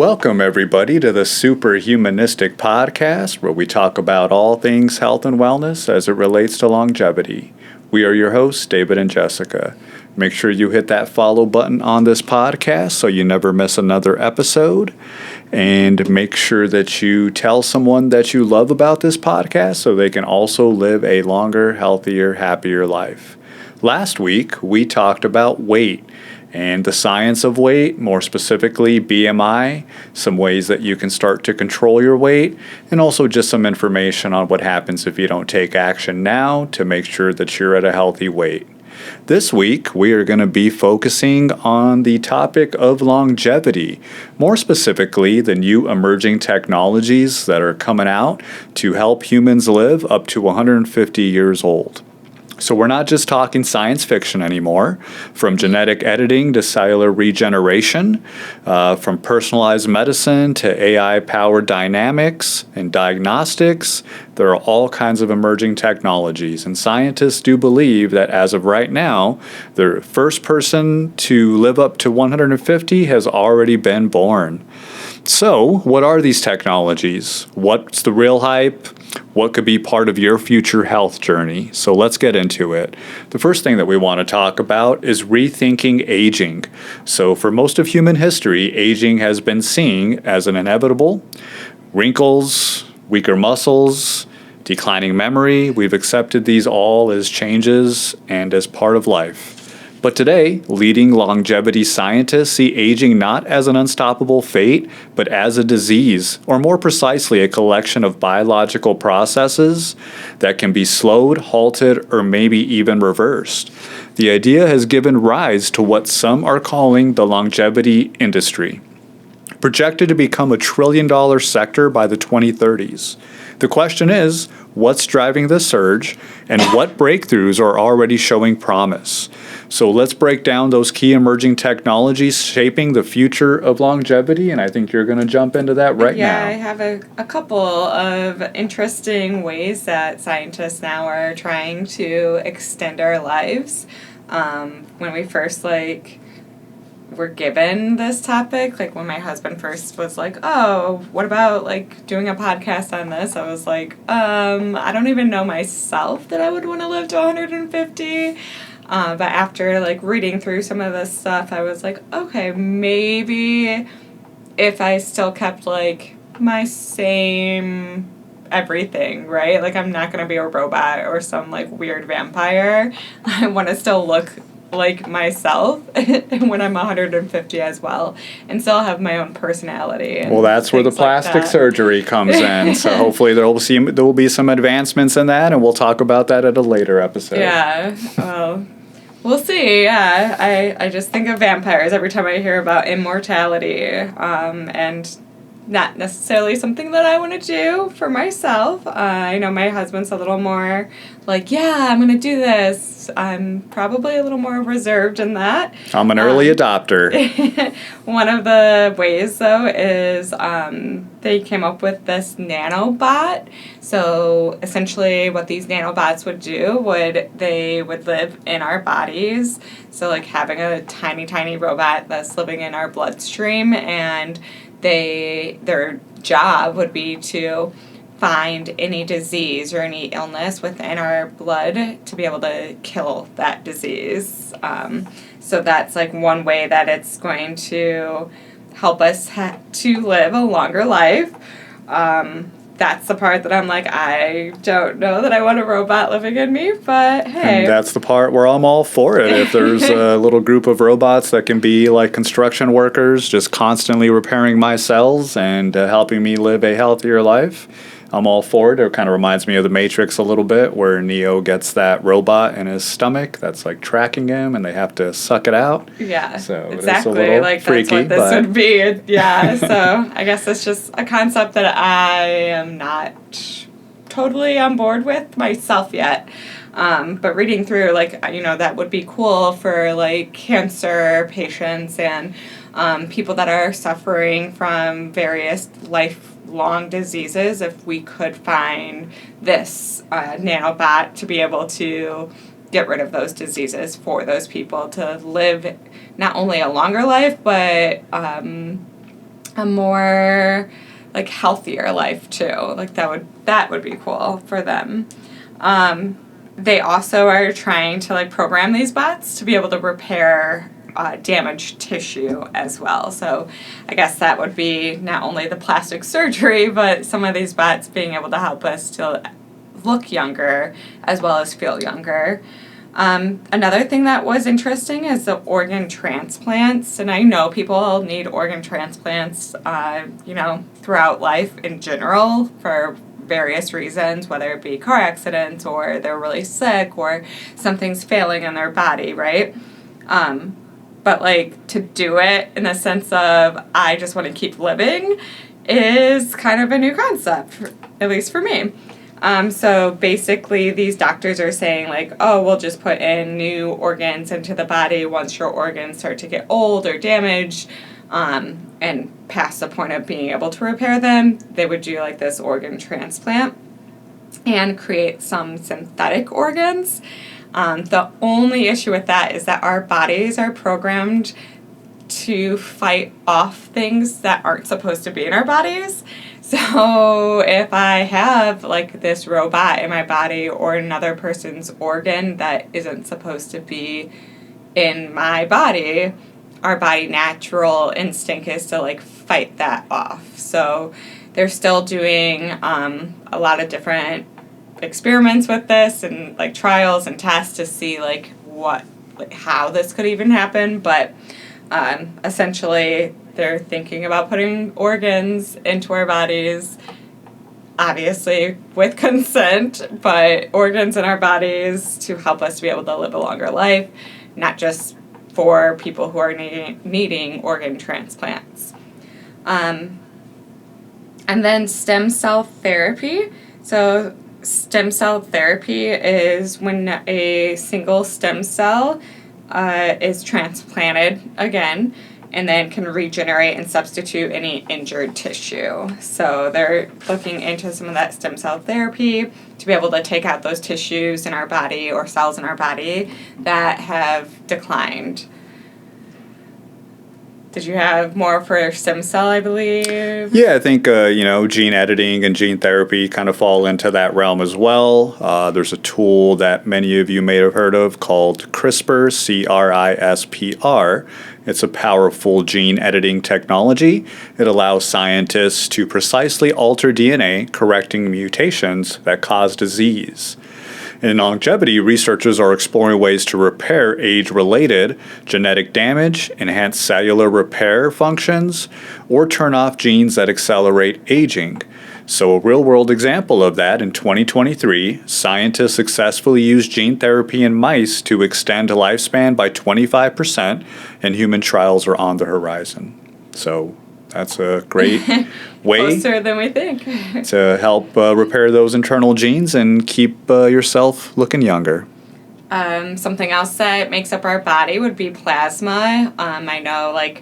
Welcome, everybody, to the Superhumanistic podcast, where we talk about all things health and wellness as it relates to longevity. We are your hosts, David and Jessica. Make sure you hit that follow button on this podcast so you never miss another episode. And make sure that you tell someone that you love about this podcast so they can also live a longer, healthier, happier life. Last week, we talked about weight and the science of weight, more specifically BMI, some ways that you can start to control your weight, and also just some information on what happens if you don't take action now to make sure that you're at a healthy weight. This week, we are going to be focusing on the topic of longevity, more specifically the new emerging technologies that are coming out to help humans live up to 150 years old. So we're not just talking science fiction anymore, from genetic editing to cellular regeneration, from personalized medicine to AI-powered dynamics and diagnostics. There are all kinds of emerging technologies, and scientists do believe that as of right now, the first person to live up to 150 has already been born. So, what are these technologies? What's the real hype? What could be part of your future health journey? So let's get into it. The first thing that we want to talk about is rethinking aging. So for most of human history, aging has been seen as an inevitable. Wrinkles, weaker muscles, declining memory, we've accepted these all as changes and as part of life. But today, leading longevity scientists see aging not as an unstoppable fate, but as a disease, or more precisely, a collection of biological processes that can be slowed, halted, or maybe even reversed. The idea has given rise to what some are calling the longevity industry, projected to become $1 trillion sector by the 2030s. The question is, what's driving the surge, and what breakthroughs are already showing promise? So let's break down those key emerging technologies shaping the future of longevity, and I think you're going to jump into that right now. Yeah, I have a couple of interesting ways that scientists now are trying to extend our lives. When we first, were given this topic, when my husband first was like, oh, what about doing a podcast on this? I was like, I don't even know myself that I would want to live to 150. But after reading through some of this stuff, I was like, okay, maybe if I still kept my same everything, right? I'm not going to be a robot or some weird vampire. I want to still look like myself when I'm 150 as well, and still have my own personality. Well, that's where the plastic surgery comes in. So hopefully there will be some advancements in that, and we'll talk about that at a later episode. Yeah, well, we'll see. Yeah, I just think of vampires every time I hear about immortality, and not necessarily something that I want to do for myself. I know my husband's a little more yeah, I'm going to do this. I'm probably a little more reserved in that. I'm an early adopter. One of the ways, though, is they came up with this nanobot. So essentially what these nanobots would do they would live in our bodies. So having a tiny, tiny robot that's living in our bloodstream, and their job would be to find any disease or any illness within our blood to be able to kill that disease. So that's one way that it's going to help us to live a longer life. That's the part that I'm I don't know that I want a robot living in me, but hey. And that's the part where I'm all for it. If there's a little group of robots that can be like construction workers, just constantly repairing my cells and helping me live a healthier life, I'm all for it. It kind of reminds me of The Matrix a little bit, where Neo gets that robot in his stomach that's tracking him, and they have to suck it out. Yeah, so exactly. It's a little freaky, that's what this would be. Yeah, so I guess it's just a concept that I am not totally on board with myself yet. But reading through, that would be cool for cancer patients and people that are suffering from various lifelong diseases. If we could find this nanobot to be able to get rid of those diseases for those people to live not only a longer life, but a more like healthier life too. Like that would be cool for them. They also are trying to like program these bots to be able to repair damaged tissue as well. So I guess that would be not only the plastic surgery, but some of these bots being able to help us to look younger as well as feel younger. Another thing that was interesting is the organ transplants, and I know people need organ transplants, throughout life in general for various reasons, whether it be car accidents or they're really sick or something's failing in their body, right? But like to do it in the sense of I just want to keep living is kind of a new concept, at least for me. So basically these doctors are saying like, oh, we'll just put in new organs into the body once your organs start to get old or damaged, and past the point of being able to repair them. They would do like this organ transplant and create some synthetic organs. The only issue with that is that our bodies are programmed to fight off things that aren't supposed to be in our bodies. So if I have like this robot in my body or another person's organ that isn't supposed to be in my body, our body natural instinct is to like fight that off. So they're still doing a lot of different experiments with this and like trials and tests to see like how this could even happen, but essentially they're thinking about putting organs into our bodies, obviously with consent, but organs in our bodies to help us to be able to live a longer life, not just for people who are needing organ transplants. And then stem cell therapy. So stem cell therapy is when a single stem cell is transplanted again and then can regenerate and substitute any injured tissue. So they're looking into some of that stem cell therapy to be able to take out those tissues in our body or cells in our body that have declined. Did you have more for stem cell, I believe? Yeah, I think, gene editing and gene therapy kind of fall into that realm as well. There's a tool that many of you may have heard of called CRISPR, CRISPR. It's a powerful gene editing technology. It allows scientists to precisely alter DNA, correcting mutations that cause disease. In longevity, researchers are exploring ways to repair age-related genetic damage, enhance cellular repair functions, or turn off genes that accelerate aging. So a real-world example of that, in 2023, scientists successfully used gene therapy in mice to extend lifespan by 25%, and human trials are on the horizon. So that's a great way closer than we think to help repair those internal genes and keep yourself looking younger. Something else that makes up our body would be plasma. I know, like,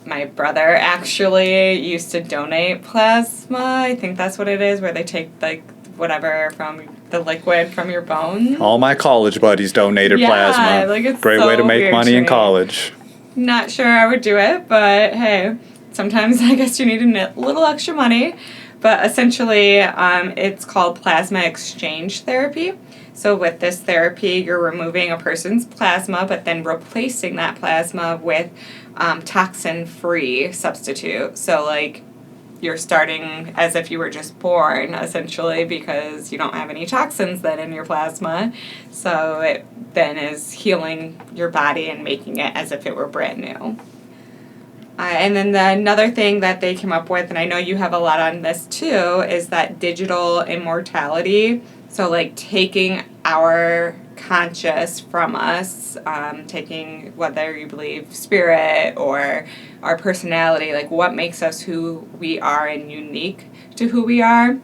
my brother actually used to donate plasma. I think that's what it is, where they take, like, whatever from the liquid from your bones. All my college buddies donated plasma. Like, it's great so way to make money in college. Not sure I would do it, but hey, sometimes I guess you need a little extra money. But essentially, it's called plasma exchange therapy. So with this therapy, you're removing a person's plasma, but then replacing that plasma with toxin-free substitute. So, like, you're starting as if you were just born, essentially, because you don't have any toxins then in your plasma. So it then is healing your body and making it as if it were brand new. And then another thing that they came up with, and I know you have a lot on this too, is that digital immortality. So, like, taking our conscious from us, taking whether you believe spirit or our personality, like what makes us who we are and unique to who we are,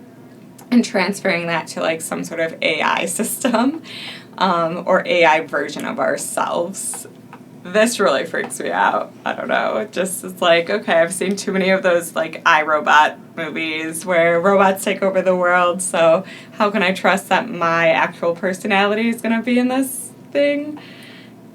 and transferring that to like some sort of AI system or AI version of ourselves. This really freaks me out. I don't know. It's like, okay, I've seen too many of those like iRobot movies where robots take over the world, so how can I trust that my actual personality is going to be in this thing?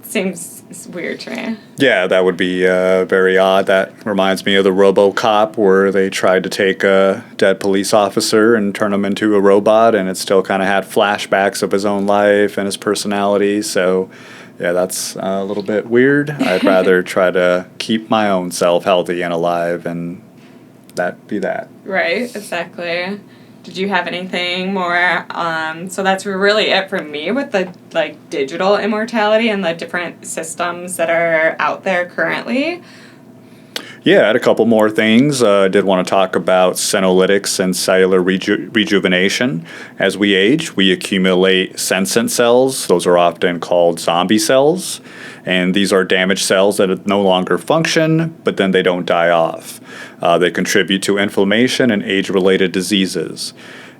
seems weird to me. Yeah, that would be very odd. That reminds me of the RoboCop, where they tried to take a dead police officer and turn him into a robot, and it still kind of had flashbacks of his own life and his personality. So, yeah, that's a little bit weird. I'd rather try to keep my own self healthy and alive, and that be that. Right, exactly. Did you have anything more? So that's really it for me with the like digital immortality and the different systems that are out there currently. Yeah, I had a couple more things. I did want to talk about senolytics and cellular rejuvenation. As we age, we accumulate senescent cells. Those are often called zombie cells. And these are damaged cells that no longer function, but then they don't die off. They contribute to inflammation and age-related diseases.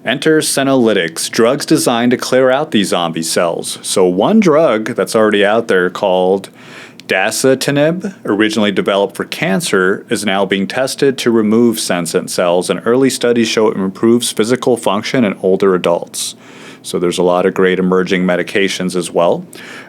Enter senolytics, drugs designed to clear out these zombie cells. So one drug that's already out there called dasatinib, originally developed for cancer, is now being tested to remove senescent cells, and early studies show it improves physical function in older adults. So there's a lot of great emerging medications as well.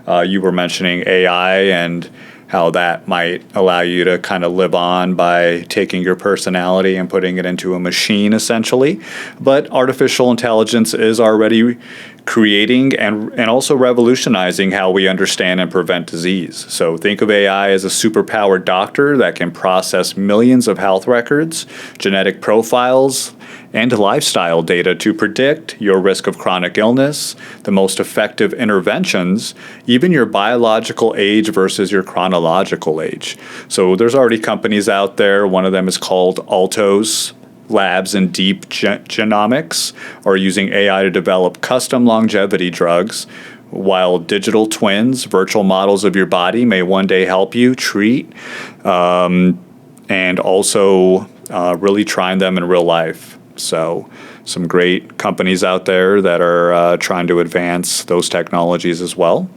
You were mentioning AI and how that might allow you to kind of live on by taking your personality and putting it into a machine, essentially. But artificial intelligence is already creating and also revolutionizing how we understand and prevent disease. So think of AI as a superpowered doctor that can process millions of health records, genetic profiles, and lifestyle data to predict your risk of chronic illness, the most effective interventions, even your biological age versus your chronological age. So there's already companies out there. One of them is called Altos Labs and Deep Genomics are using AI to develop custom longevity drugs, while digital twins, virtual models of your body, may one day help you treat and also really trying them in real life. So some great companies out there that are trying to advance those technologies as well.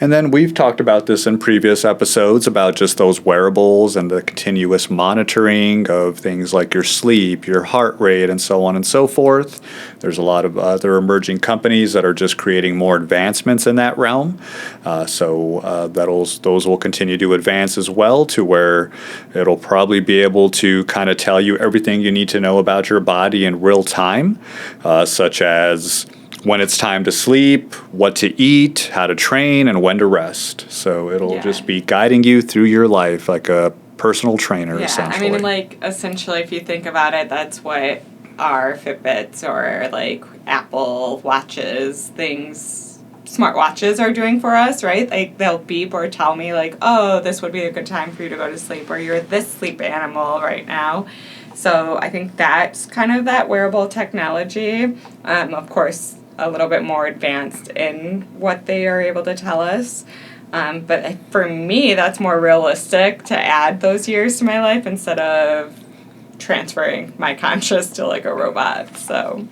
And then we've talked about this in previous episodes about just those wearables and the continuous monitoring of things like your sleep, your heart rate, and so on and so forth. There's a lot of other emerging companies that are just creating more advancements in that realm. Those will continue to advance as well, to where it'll probably be able to kind of tell you everything you need to know about your body in real time, such as when it's time to sleep, what to eat, how to train, and when to rest. So it'll just be guiding you through your life like a personal trainer, essentially. I mean, like, essentially, if you think about it, that's what our Fitbits or, like, Apple Watches, things, smartwatches are doing for us, right? Like, they'll beep or tell me, like, oh, this would be a good time for you to go to sleep, or you're this sleep animal right now. So I think that's kind of that wearable technology. Of course, a little bit more advanced in what they are able to tell us. But for me, that's more realistic to add those years to my life instead of transferring my conscious to like a robot. So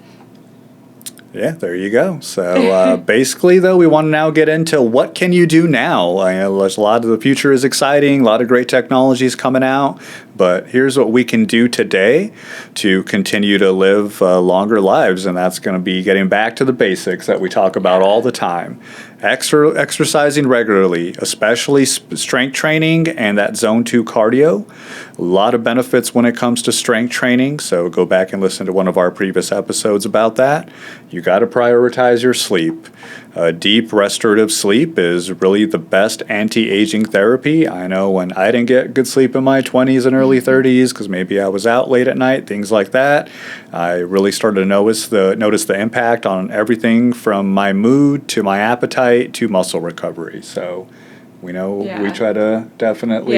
yeah, there you go. So basically, though, we want to now get into what can you do now. There's a lot of the future is exciting, a lot of great technologies coming out, but here's what we can do today to continue to live longer lives, and that's going to be getting back to the basics that we talk about all the time. Exercising regularly, especially strength training and that zone 2 cardio. A lot of benefits when it comes to strength training, so go back and listen to one of our previous episodes about that. You got to prioritize your sleep. Deep restorative sleep is really the best anti-aging therapy. I know when I didn't get good sleep in my 20s and early 30s because maybe I was out late at night, things like that, I really started to notice the impact on everything from my mood to my appetite to muscle recovery. So we know we try to definitely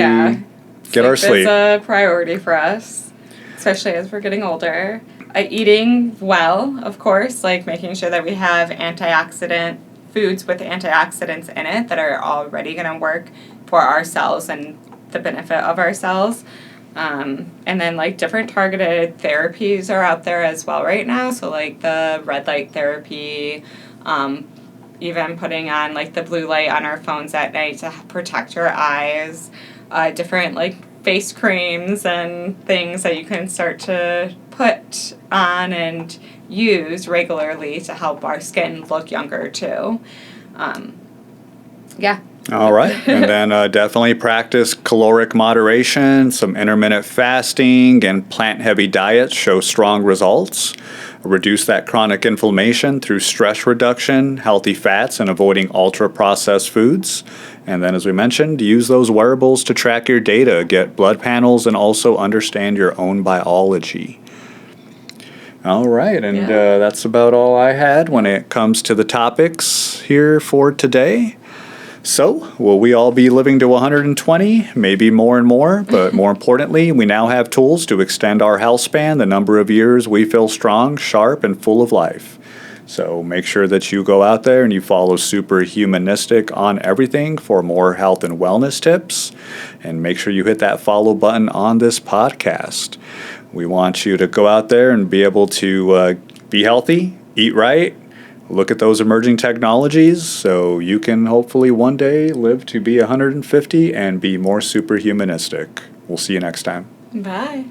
get our sleep. It's a priority for us, especially as we're getting older. Eating well, of course, like making sure that we have foods with antioxidants in it that are already going to work for our cells and the benefit of our cells. And then like different targeted therapies are out there as well right now. So like the red light therapy, even putting on like the blue light on our phones at night to protect your eyes, different like face creams and things that you can start to put on and use regularly to help our skin look younger too. All right. And then definitely practice caloric moderation. Some intermittent fasting and plant-heavy diets show strong results. Reduce that chronic inflammation through stress reduction, healthy fats, and avoiding ultra-processed foods. And then, as we mentioned, use those wearables to track your data, get blood panels, and also understand your own biology. All right, and that's about all I had when it comes to the topics here for today. So, will we all be living to 120? Maybe more and more, but more importantly, we now have tools to extend our health span, the number of years we feel strong, sharp, and full of life. So make sure that you go out there and you follow Superhumanistic on everything for more health and wellness tips. And make sure you hit that follow button on this podcast. We want you to go out there and be able to be healthy, eat right, look at those emerging technologies so you can hopefully one day live to be 150 and be more superhumanistic. We'll see you next time. Bye.